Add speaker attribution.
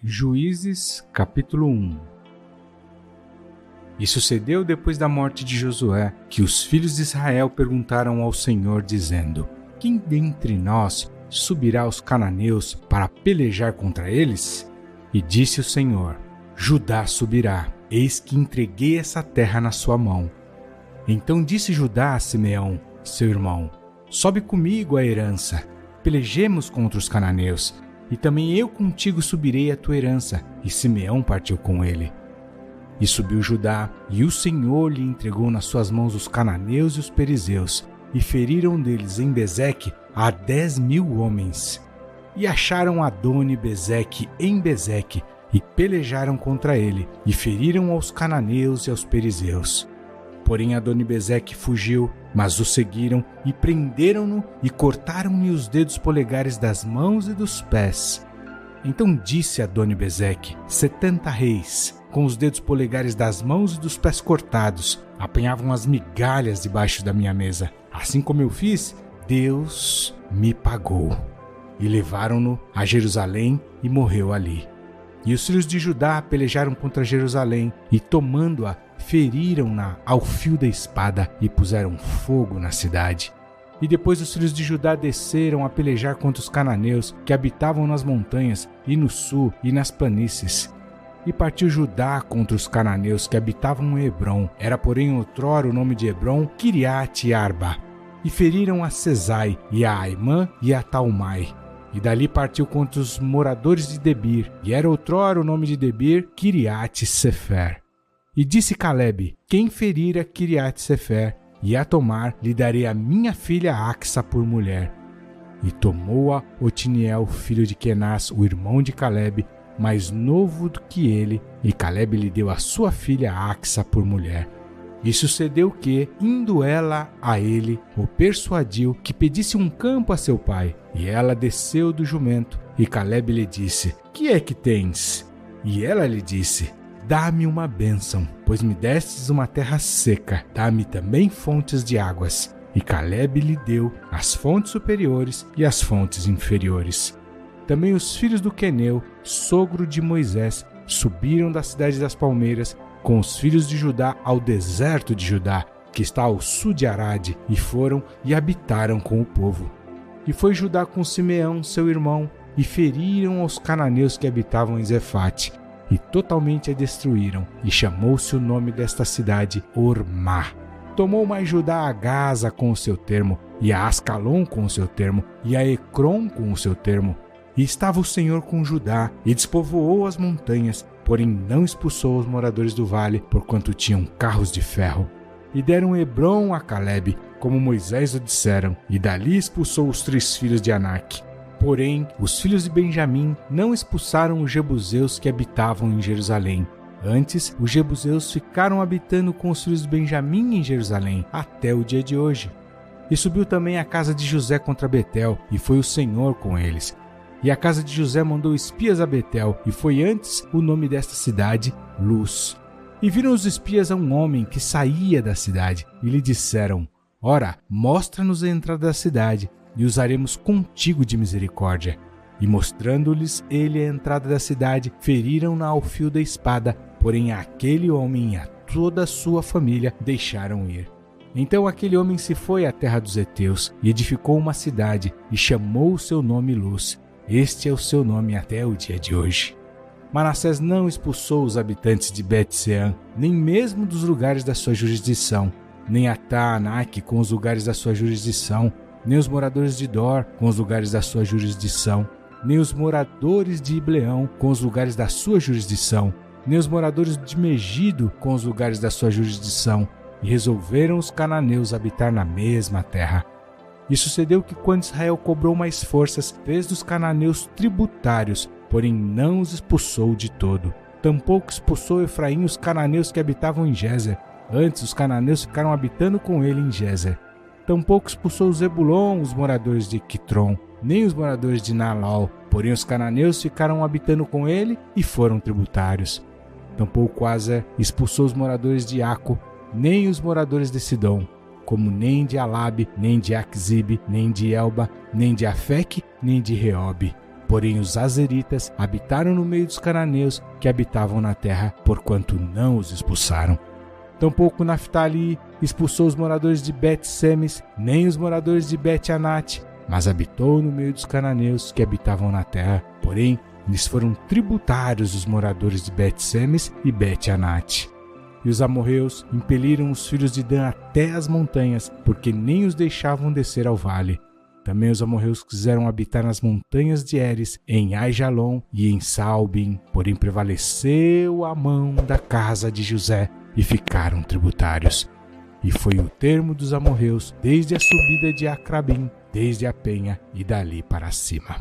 Speaker 1: Juízes, capítulo 1. E sucedeu depois da morte de Josué, que os filhos de Israel perguntaram ao Senhor, dizendo: Quem dentre nós subirá aos cananeus para pelejar contra eles? E disse o Senhor: Judá subirá, eis que entreguei essa terra na sua mão. Então disse Judá a Simeão, seu irmão: Sobe comigo à herança, pelejemos contra os cananeus, e também eu contigo subirei à tua herança. E Simeão partiu com ele. E subiu Judá, e o Senhor lhe entregou nas suas mãos os cananeus e os perizeus, e feriram deles em Bezeque a 10.000 homens. E acharam Adoni-Bezeque em Bezeque, e pelejaram contra ele, e feriram aos cananeus e aos perizeus. Porém Adoni-Bezeque fugiu, mas o seguiram, e prenderam-no, e cortaram-lhe os dedos polegares das mãos e dos pés. Então disse Adoni-Bezeque: 70 reis, com os dedos polegares das mãos e dos pés cortados, apanhavam as migalhas debaixo da minha mesa. Assim como eu fiz, Deus me pagou. E levaram-no a Jerusalém, e morreu ali. E os filhos de Judá pelejaram contra Jerusalém, e tomando-a, feriram-na ao fio da espada, e puseram fogo na cidade. E depois os filhos de Judá desceram a pelejar contra os cananeus, que habitavam nas montanhas, e no sul, e nas planícies. E partiu Judá contra os cananeus que habitavam em Hebrom. Era, porém, outrora o nome de Hebrom, Quiriate-Arba. E feriram a Sesai, e a Aimã, e a Talmai. E dali partiu contra os moradores de Debir. E era outrora o nome de Debir, Quiriate-Sefer. E disse Calebe: Quem ferir a Quiriate-Sefer e a tomar, lhe darei a minha filha Axa por mulher. E tomou-a Otiniel, filho de Kenaz, o irmão de Calebe, mais novo do que ele, e Calebe lhe deu a sua filha Axa por mulher. E sucedeu que, indo ela a ele, o persuadiu que pedisse um campo a seu pai. E ela desceu do jumento, e Calebe lhe disse: Que é que tens? E ela lhe disse: Dá-me uma bênção, pois me destes uma terra seca, dá-me também fontes de águas. E Calebe lhe deu as fontes superiores e as fontes inferiores. Também os filhos do Queneu, sogro de Moisés, subiram da cidade das palmeiras com os filhos de Judá ao deserto de Judá, que está ao sul de Arade, e foram e habitaram com o povo. E foi Judá com Simeão, seu irmão, e feriram aos cananeus que habitavam em Zefate, e totalmente a destruíram, e chamou-se o nome desta cidade Ormá. Tomou mais Judá a Gaza com o seu termo, e a Ascalon com o seu termo, e a Ecrom com o seu termo. E estava o Senhor com Judá, e despovoou as montanhas, porém não expulsou os moradores do vale, porquanto tinham carros de ferro. E deram Hebrom a Calebe, como Moisés o disseram, e dali expulsou os 3 filhos de Anak. Porém, os filhos de Benjamim não expulsaram os jebuseus que habitavam em Jerusalém. Antes, os jebuseus ficaram habitando com os filhos de Benjamim em Jerusalém, até o dia de hoje. E subiu também a casa de José contra Betel, e foi o Senhor com eles. E a casa de José mandou espias a Betel, e foi antes o nome desta cidade, Luz. E viram os espias a um homem que saía da cidade, e lhe disseram: Ora, mostra-nos a entrada da cidade, e usaremos contigo de misericórdia. E mostrando-lhes ele a entrada da cidade, feriram-na ao fio da espada, porém aquele homem e a toda a sua família deixaram ir. Então aquele homem se foi à terra dos heteus, e edificou uma cidade, e chamou o seu nome Luz. Este é o seu nome até o dia de hoje. Manassés não expulsou os habitantes de Bet-Sean, nem mesmo dos lugares da sua jurisdição, nem Atá-Anak com os lugares da sua jurisdição, nem os moradores de Dor com os lugares da sua jurisdição, nem os moradores de Ibleão com os lugares da sua jurisdição, nem os moradores de Megido com os lugares da sua jurisdição, e resolveram os cananeus habitar na mesma terra. E sucedeu que quando Israel cobrou mais forças, fez dos cananeus tributários, porém não os expulsou de todo. Tampouco expulsou Efraim os cananeus que habitavam em Gézer. Antes os cananeus ficaram habitando com ele em Gézer. Tampouco expulsou Zebulon os moradores de Quitron, nem os moradores de Naalol. Porém os cananeus ficaram habitando com ele e foram tributários. Tampouco Azer expulsou os moradores de Aco, nem os moradores de Sidom, como nem de Alabe, nem de Aquzibe, nem de Elba, nem de Afeque, nem de Reobe. Porém os azeritas habitaram no meio dos cananeus que habitavam na terra, porquanto não os expulsaram. Tampouco Naftali expulsou os moradores de Bet-Semes, nem os moradores de Bet-Anate, mas habitou no meio dos cananeus que habitavam na terra. Porém, lhes foram tributários os moradores de Bet-Semes e Bet-Anate. E os amorreus impeliram os filhos de Dan até as montanhas, porque nem os deixavam descer ao vale. Também os amorreus quiseram habitar nas montanhas de Eres, em Aijalon e em Saalbim, porém prevaleceu a mão da casa de José e ficaram tributários. E foi o termo dos amorreus desde a subida de Acrabim, desde a penha e dali para cima.